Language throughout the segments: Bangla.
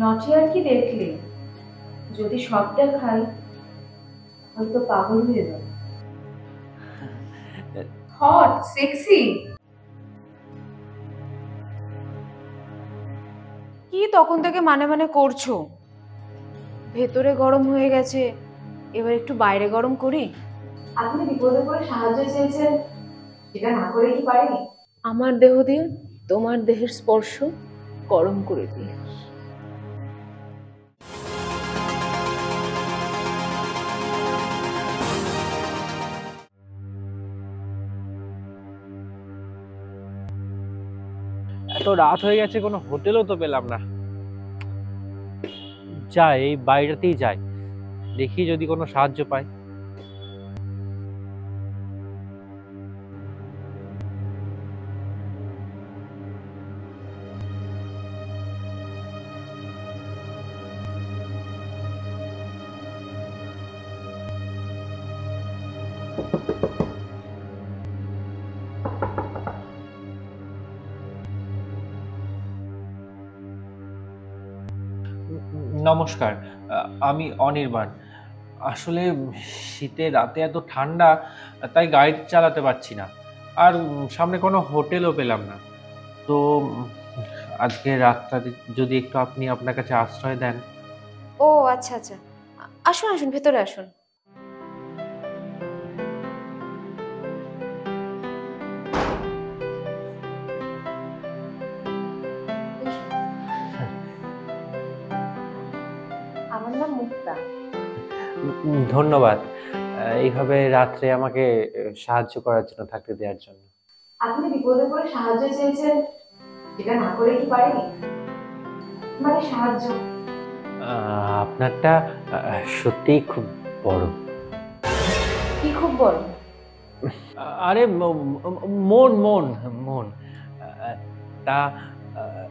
নটি আর কি দেখলে? যদি সবটা খাই হয়তো পাগল হয়ে যাবে। Hot sexy. কি তখন থেকে মানে মানে করছো? ভেতরে গরম হয়ে গেছে, এবার একটু বাইরে গরম করি। আপনি বিপদে পড়ে সাহায্য চেয়েছেন, সেটা না করে কি পারি? আমার দেহ দিয়ে তোমার দেহের স্পর্শ গরম করে দিই। এত রাত হয়ে গেছে, কোনো হোটেলও তো পেলাম না। যাই, এই বাইরেতেই যাই, দেখি যদি কোনো সাহায্য পাই। নমস্কার, আমি অনির্বাণ। আসলে শীতে রাতে এত ঠান্ডা, তাই গাড়ি চালাতে পারছি না। আর সামনে কোনো হোটেলও পেলাম না। তো আজকে রাতটা যদি একটু আপনি আপনার কাছে আশ্রয় দেন। ও আচ্ছা আচ্ছা, আসুন আসুন, ভেতরে আসুন। আমার নাম মুক্তা। ধন্যবাদ এইভাবে রাত্রে আমাকে সাহায্য করার জন্য, থাকতে দেওয়ার জন্য। আপনি বিপদে পড়ে সাহায্য চেয়েছেন, সেটা না করে কি পারি? মানে সাহায্য। আপনারটা সত্যিই খুব বড়। কি খুব বড়? আরে মন মন মন আহ, তা আহ,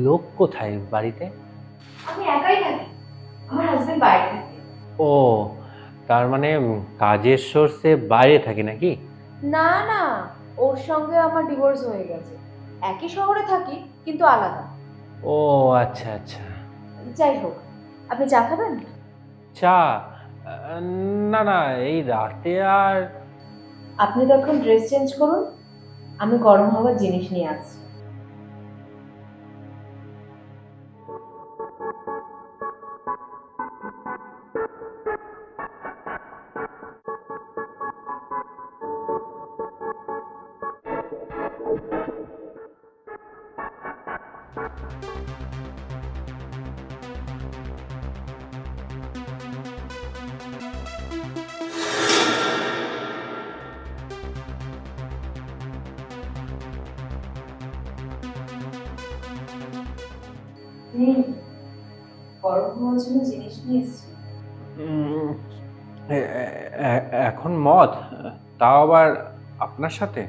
লোক কোথায় বাড়িতে? আমি একাই থাকি, আমার হাজবেন্ড বাইরে থাকে। ও, তার মানে কাজের সোর্সে বাইরে থাকে নাকি? না না, ওর সঙ্গে আমার ডিভোর্স হয়ে গেছে। একই শহরে থাকি কিন্তু আলাদা। ও আচ্ছা আচ্ছা। যাই হোক, আপনি চা খাবেন? চা? না না, এই রাতে আর। আপনি তখন ড্রেস চেঞ্জ করুন, আমি গরম হওয়ার জিনিস নিয়ে আসছি। হুম, গরম হওয়ার জন্য জিনিস নিয়ে এসছি। উম, এখন মদ, তাও আবার আপনার সাথে?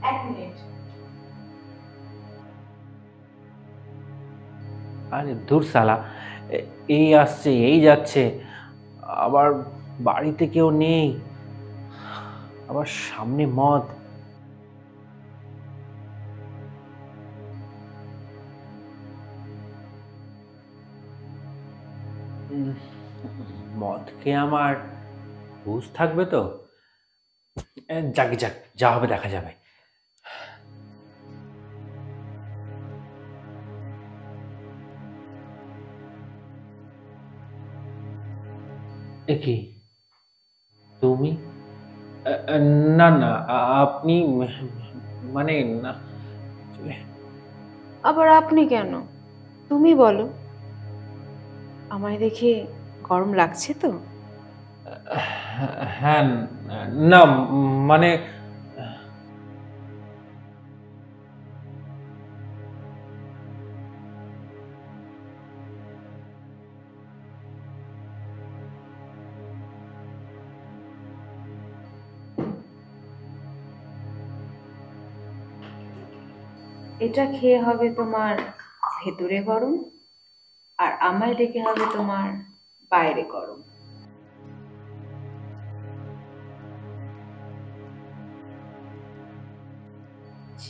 এক মিনিট। আরে দূর সালা, এই আসছে এই যাচ্ছে, আবার বাড়িতে কেউ নেই, আবার সামনে মদ। উম, মদ খেয়ে আমার হুঁশ থাকবে তো? যাক যাক, যা হবে দেখা যাবে। এ কি, তুমি? না না, আপনি মানে না, আসলে। আবার আপনি কেন? তুমি বলো। আমায় দেখে গরম লাগছে তো? হ্যাঁ, না মানে এটা খেয়ে হবে তোমার ভেতরে গরম, আর আমায় ডেকে হবে তোমার বাইরে গরম।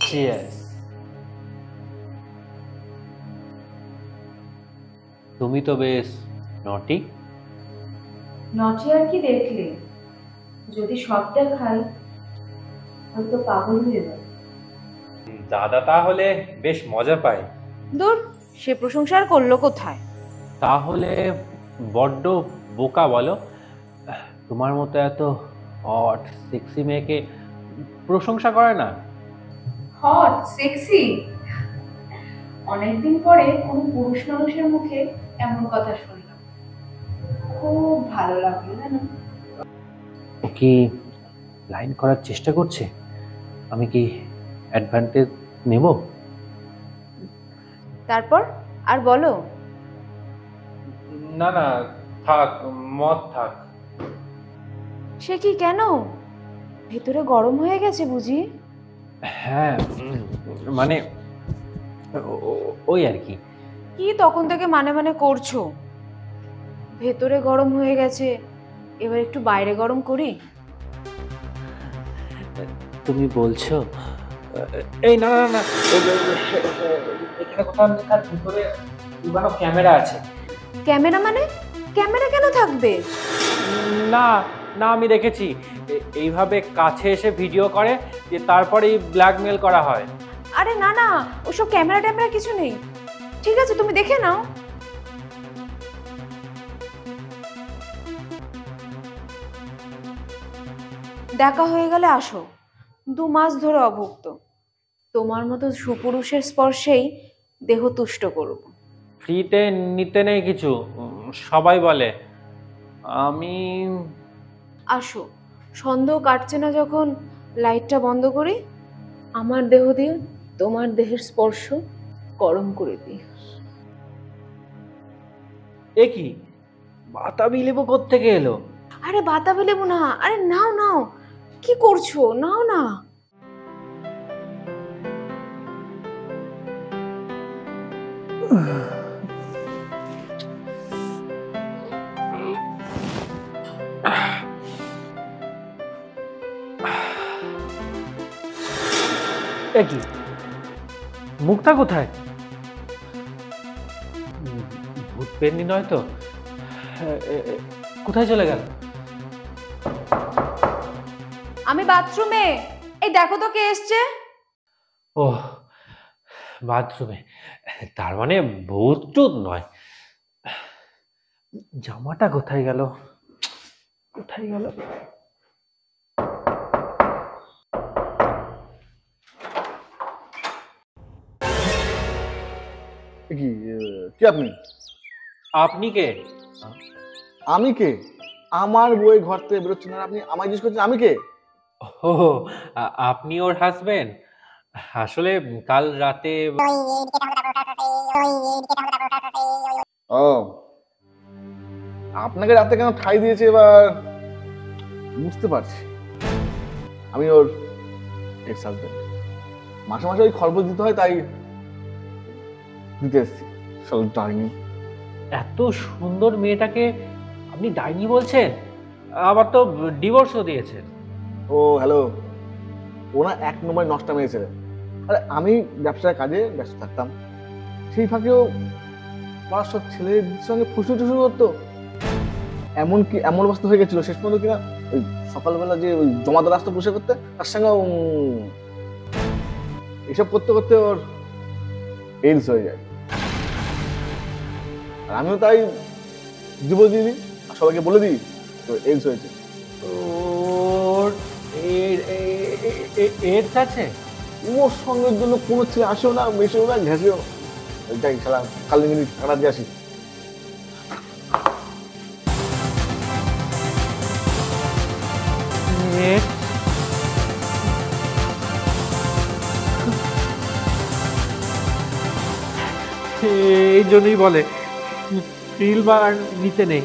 চিয়ার্স। তুমি তো বেশ নটি। নটি আর কি দেখলে, যদি সব দেখাই হয়তো পাগল হয়ে যাবে। দাদা তাহলে বেশ মজা পায়। দূর, সে প্রশংসা আর করলো কোথায়। তাহলে বড্ড বোকা বলো, তোমার মতো এত হট সেক্সি মেয়েকে প্রশংসা করে না। হট সেক্সি, অনেকদিন পরে কোনো পুরুষ মানুষের মুখে এমন কথা শুনলাম, খুব ভালো লাগলো জানো। ও কি লাইন করার চেষ্টা করছে? আমি কি অ্যাডভান্টেজ নেব? তারপর আর বলো। না না, থাক, মত থাক। সে কি, কেন? ভেতরে গরম হয়ে গেছে বুঝি? হ্যাঁ, মানে ওই আর কি। কি তখন থেকে মানে মানে করছো? ভেতরে গরম হয়ে গেছে, এবার একটু বাইরে গরম করি। তুমি বলছো? এই না না না, এখানে কোথাও তার ভিতরে লুকানো ক্যামেরা আছে। ক্যামেরা মানে? ক্যামেরা কেন থাকবে? না না, আমি দেখেছি এইভাবে কাছে এসে ভিডিও করে, যে তারপরেই ব্ল্যাকমেল করা হয়। আরে না না, ওসব ক্যামেরা ট্যামেরা কিছু নেই। ঠিক আছে, তুমি দেখে নাও। দেখা হয়ে গেলে আসো, 2 মাস ধরে অভুক্ত। তোমার মতো সুপুরুষের স্পর্শেই দেহ তুষ্ট করব। ফ্রিতে নিতে নেই কিছু, সবাই বলে। আমি আসো, সন্দেহ কাটছে না যখন লাইটটা বন্ধ করি, আমার দেহ দিয়ে তোমার দেহের স্পর্শ গরম করে দিই। এ কি, বাতাবি লেবু কোত্থেকে এলো? আরে বাতাবি লেবু না, আরে নাও নাও, কি করছো, নাও না। এ কি, মুখটা কোথায়? ভূত পেন্নি নয় তো? কোথায় চলে গেল? আমি বাথরুমে, এই দেখো তো কে এসছে। ও, বাথরুমে? তার মানে ভূত টুত নয়। জামাটা কোথায় গেল? কোথায় গেল? কি কি আপনি? আপনি কে? আমি কে? আমার বই ঘর থেকে বেরোচ্ছে না, আপনি আমায় জিজ্ঞেস করছেন আমি কে? ও, আপনি ওর হাজবেন্ড? আসলে কাল রাতে ও, আপনাকে রাতে কেন ঠাই দিয়েছে এবার বুঝতে পারছি। আমি ওর এক্স হাজবেন্ড। মাসে মাসে ওই খরচ দিতে হয়, তাই দিতে এসছি। চল ডাইনি। এত সুন্দর মেয়েটাকে আপনি ডাইনি বলছেন? আবার তো ডিভোর্সও দিয়েছেন। ও হ্যালো, ওনা 1 নম্বরে নষ্ট মেয়েছে। আরে আমি ব্যবসার কাজে ব্যস্ত থাকতাম, সেই ফাঁকেও পাড়ার সব ছেলের সঙ্গে ফুসু টুসু করতো। এমনকি এমন অবস্থা হয়ে গেছিল শেষ পর্যন্ত কিনা ওই সকালবেলা যে ওই জমাতে রাস্তা পরিষ্কার করতে, তার সঙ্গে এসব করতে করতে ওর এইডস হয়ে যায়। আর আমিও তাই ডিভোর্স দিয়ে দিই আর সবাইকে বলে দিই তো এইডস হয়েছে। ওর এডস আছে? ওর সঙ্গের জন্য কোনো ছেলে আসেও না, মেশেও না, ঘেঁষেও না। যাই খেলা কালি মিনিট কাটা দিয়ে আসি। এই জন্যই বলে ফিল বা নিতে নেই।